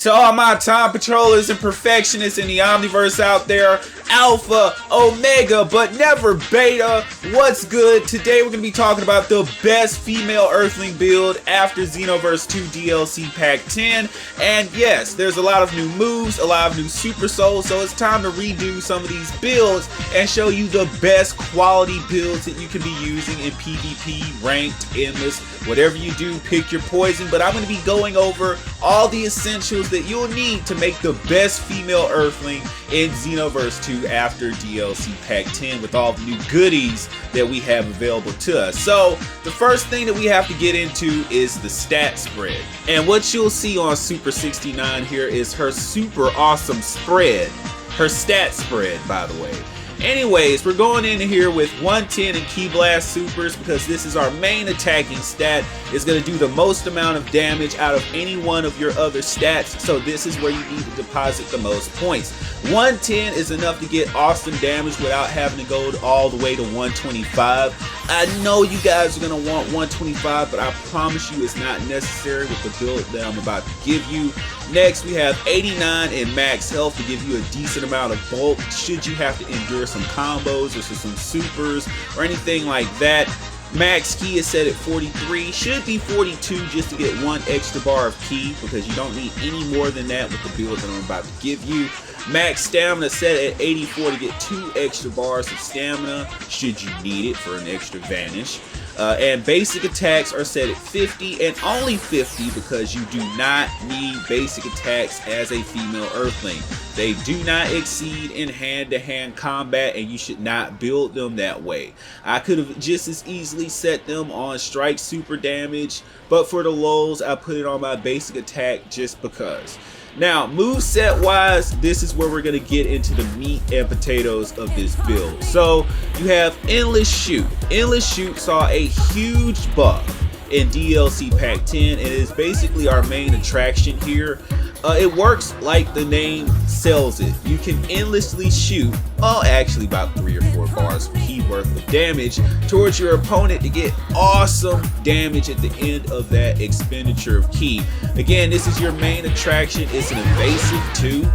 To all my time patrollers and perfectionists in the Omniverse out there, Alpha, Omega, but never Beta, what's good? Today we're going to be talking about the best female Earthling build after Xenoverse 2 DLC Pack 10. And yes, there's a lot of new moves, a lot of new Supersoul, so it's time to redo some of these builds and show you the best quality builds that you can be using in PvP, ranked, endless, whatever you do, pick your poison. But I'm going to be going over all the essentials that you'll need to make the best female Earthling in Xenoverse 2 after DLC Pack 10 with all the new goodies that we have available to us. So the first thing that we have to get into is the stat spread. And what you'll see on Super 69 here is her super awesome spread. Her stat spread, by the way. Anyways, we're going in here with 110 and Ki Blast Supers because this is our main attacking stat. It's going to do the most amount of damage out of any one of your other stats, so this is where you need to deposit the most points. 110 is enough to get awesome damage without having to go all the way to 125. I know you guys are going to want 125, but I promise you it's not necessary with the build that I'm about to give you. Next, we have 89 in max health to give you a decent amount of bulk should you have to endure some combos or some supers or anything like that. Max Ki is set at 43, should be 42 just to get one extra bar of Ki because you don't need any more than that with the build that I'm about to give you. Max stamina set at 84 to get 2 extra bars of stamina should you need it for an extra vanish. And basic attacks are set at 50 and only 50 because you do not need basic attacks as a female Earthling. They do not exceed in hand-to-hand combat and you should not build them that way. I could have just as easily set them on strike super damage, but for the lulz I put it on my basic attack just because. Now, moveset wise, this is where we're going to get into the meat and potatoes of this build. So, you have Endless Shoot. Endless Shoot saw a huge buff in DLC Pack 10 and is basically our main attraction here. It works like the name sells it. You can endlessly shoot, well actually about 3 or 4 bars of Ki worth of damage towards your opponent to get awesome damage at the end of that expenditure of Ki. Again, this is your main attraction. It's an evasive too.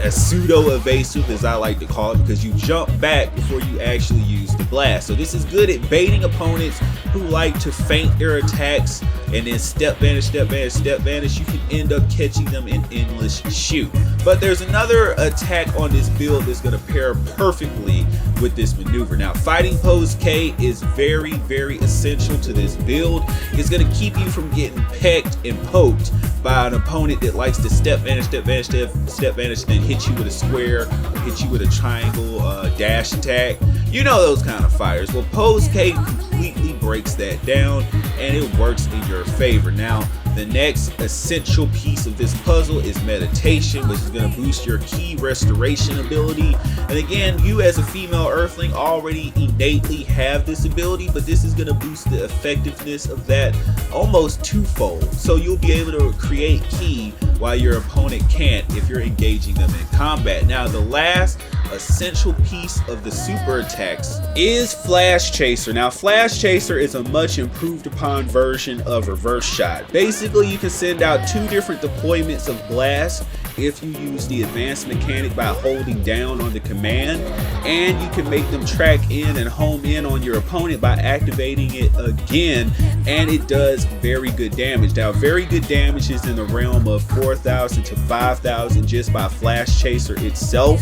A pseudo evasive as I like to call it because you jump back before you actually use the blast. So this is good at baiting opponents who like to feint their attacks and then step vanish, step vanish, step vanish. You can end up catching them in Endless Shoot. But there's another attack on this build that's going to pair perfectly with this maneuver. Now, Fighting Pose K is very, very essential to this build. It's going to keep you from getting pecked and poked by an opponent that likes to step vanish, step vanish, step vanish, then hit you with a square or hit you with a triangle dash attack. You know those kind of fighters. Well, Pose K completely breaks that down and it works in your favor. Now, the next essential piece of this puzzle is meditation, which is going to boost your Ki restoration ability. And again, you as a female Earthling already innately have this ability, but this is going to boost the effectiveness of that almost twofold. So you'll be able to create Ki while your opponent can't if you're engaging them in combat. Now, the last essential piece of the super attacks is Flash Chaser. Now, Flash Chaser is a much improved upon version of Reverse Shot. Basically, you can send out 2 different deployments of blast if you use the advanced mechanic by holding down on the command, and you can make them track in and home in on your opponent by activating it again, and it does very good damage. Now, very good damage is in the realm of 4,000 to 5,000 just by Flash Chaser itself,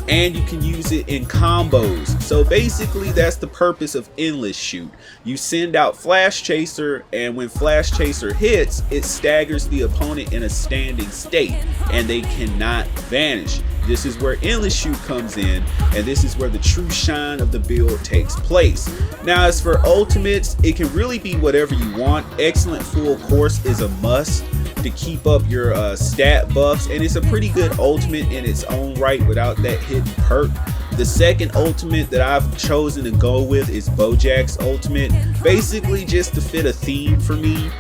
and you can use it in combos. So basically, that's the purpose of Endless Shoot. You send out Flash Chaser, and when Flash Chaser hits, it staggers the opponent in a standing state, and they cannot vanish. This is where Endless Shoot comes in, and this is where the true shine of the build takes place. Now, as for ultimates, it can really be whatever you want. Excellent Full Course is a must to keep up your stat buffs, and it's a pretty good ultimate in its own right without that hidden perk. The second ultimate that I've chosen to go with is Bojack's ultimate, basically just to fit a theme for me.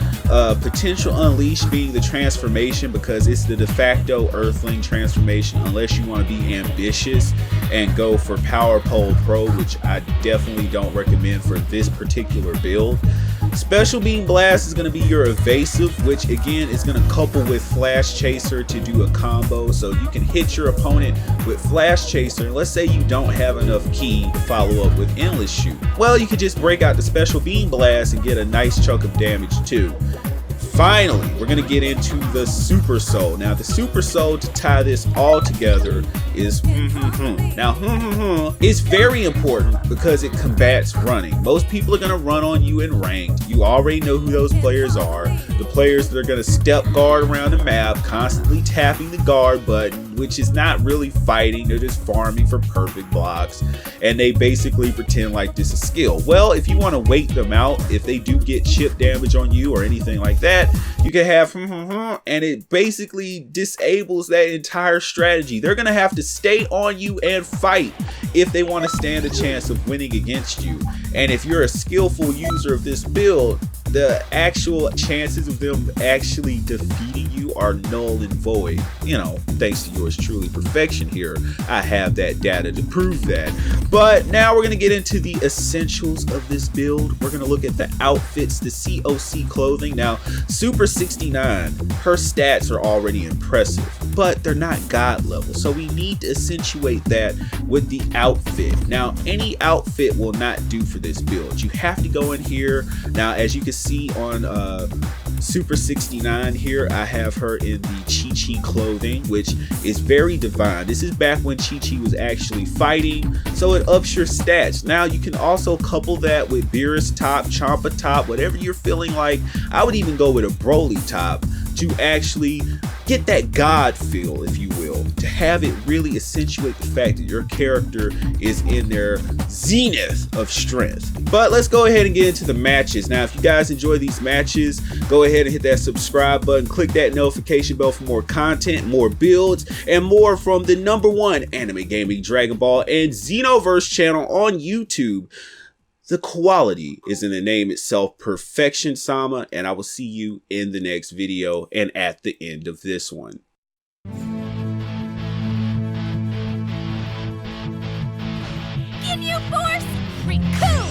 Potential Unleash being the transformation because it's the de facto Earthling transformation unless you want to be ambitious and go for Power Pole Pro, which I definitely don't recommend for this particular build. Special Beam Blast is going to be your evasive, which again is going to couple with Flash Chaser to do a combo, so you can hit your opponent with Flash Chaser. Let's say you don't have enough ki to follow up with Endless Shoot. Well, you can just break out the Special Beam Blast and get a nice chunk of damage too. Finally, we're going to get into the Supersoul. Now, the Supersoul, to tie this all together, is Now, is very important because it combats running. Most people are going to run on you in ranked. You already know who those players are. The players that are going to step guard around the map, constantly tapping the guard button, which is not really fighting. They're just farming for perfect blocks, and they basically pretend like this is skill. Well, if you want to wait them out, if they do get chip damage on you or anything like that, you can have and it basically disables that entire strategy. They're gonna have to stay on you and fight if they want to stand a chance of winning against you. And if you're a skillful user of this build, the actual chances of them actually defeating you are null and void. You know, thanks to yours truly, Perfection here. I have that data to prove that. But now we're going to get into the essentials of this build. We're going to look at the outfits, the COC clothing. Now, Super 69, her stats are already impressive, but they're not god level. So we need to accentuate that with the outfit. Now, any outfit will not do for this build. You have to go in here. Now, as you can see on Super 69 here, I have her in the Chi-Chi clothing, which is very divine. This is back when Chi-Chi was actually fighting, so it ups your stats. Now you can also couple that with Beerus top, Champa top, whatever you're feeling like. I would even go with a Broly top to actually get that god feel, if you will, to have it really accentuate the fact that your character is in their zenith of strength. But let's go ahead and get into the matches. Now, if you guys enjoy these matches, go ahead and hit that subscribe button, click that notification bell for more content, more builds, and more from the #1 anime gaming Dragon Ball and Xenoverse channel on YouTube. The quality is in the name itself, Perfection Sama, and I will see you in the next video and at the end of this one. Give you force, recoup!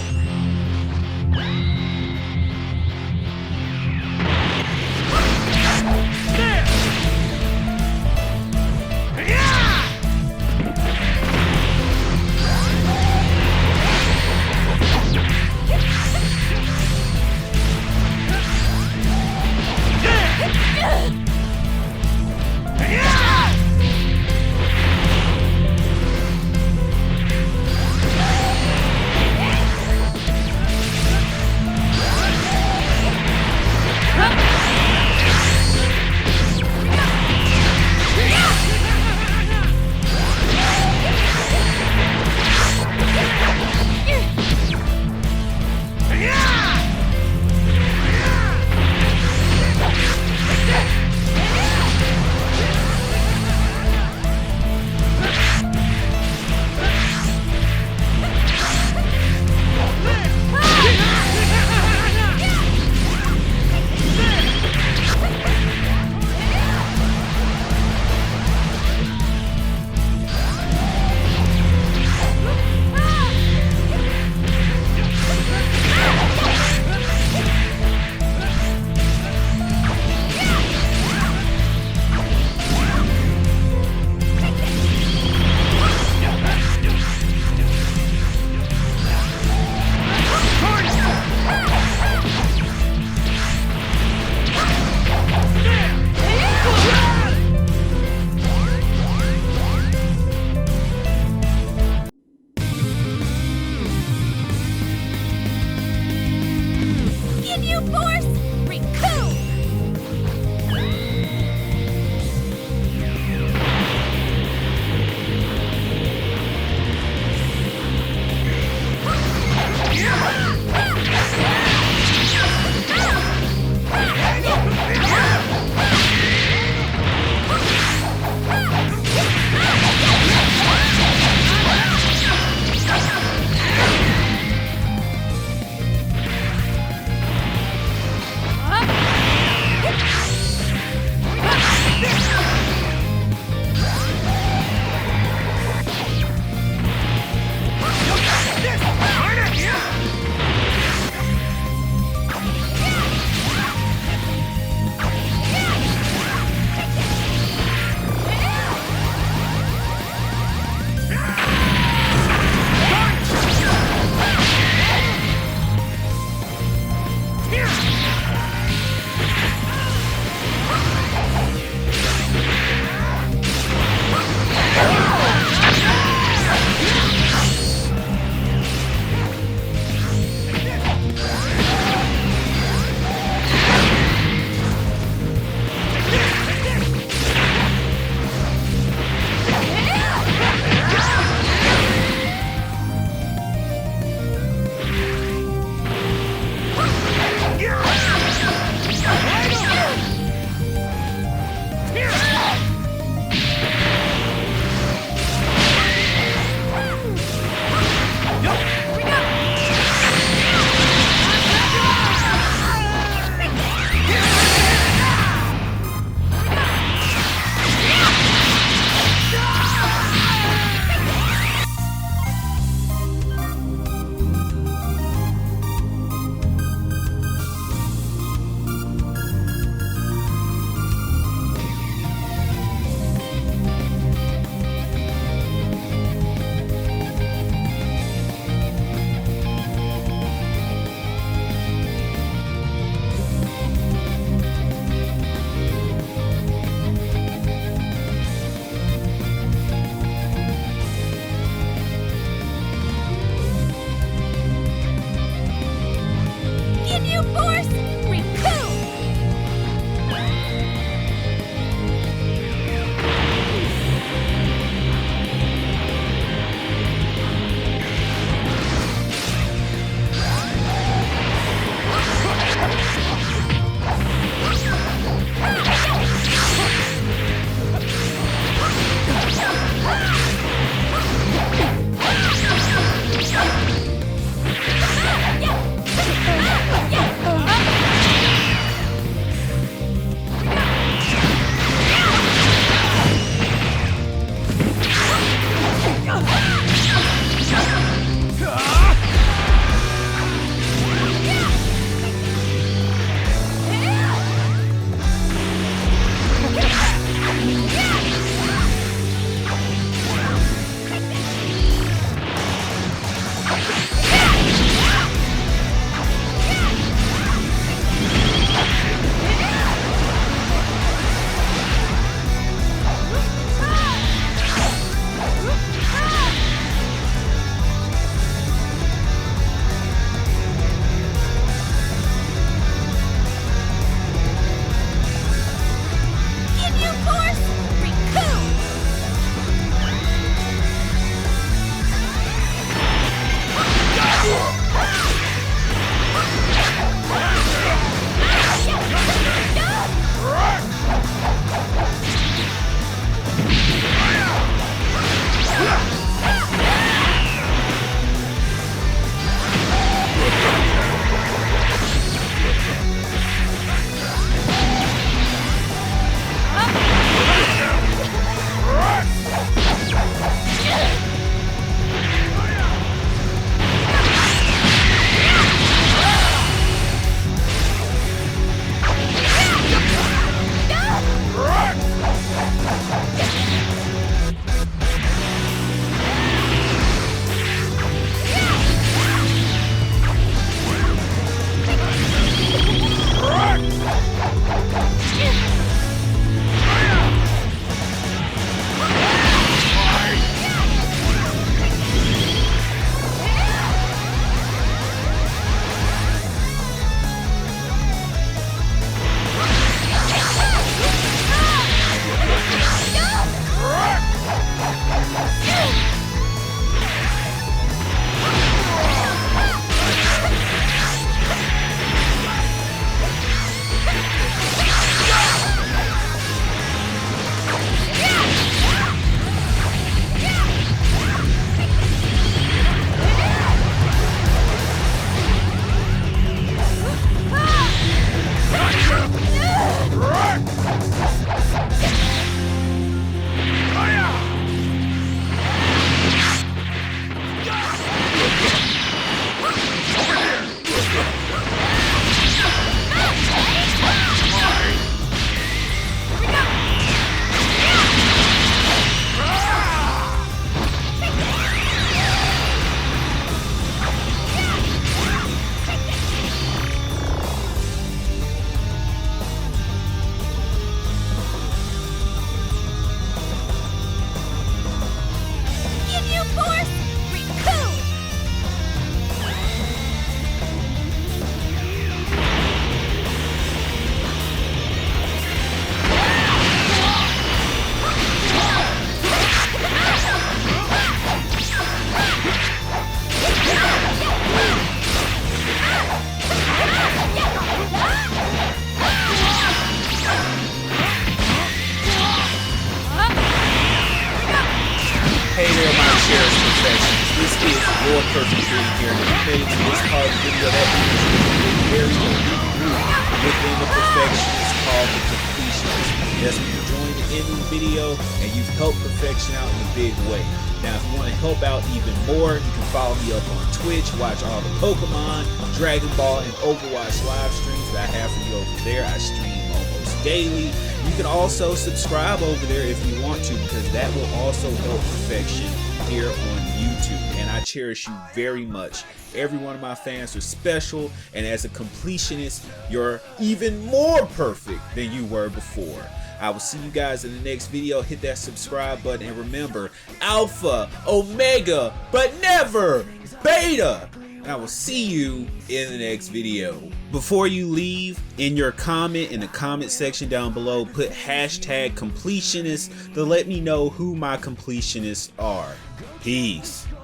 perfectionist. This is your perfect creating here. And if you made it to this part of the video, that means you're in a very elite group within the perfectionist called the completionist. Yes, you joined in the video and you've helped perfection out in a big way. Now, if you want to help out even more, you can follow me up on Twitch, watch all the Pokemon, Dragon Ball, and Overwatch live streams that I have for you over there. I stream almost daily. You can also subscribe over there if you want to, because that will also help perfection here on YouTube. And I cherish you very much. Every one of my fans are special, and as a completionist, you're even more perfect than you were before. I will see you guys in the next video. Hit that subscribe button, and remember, Alpha, Omega, but never Beta. And I will see you in the next video. Before you leave, in your comment, in the comment section down below, put hashtag completionist to let me know who my completionists are. Peace.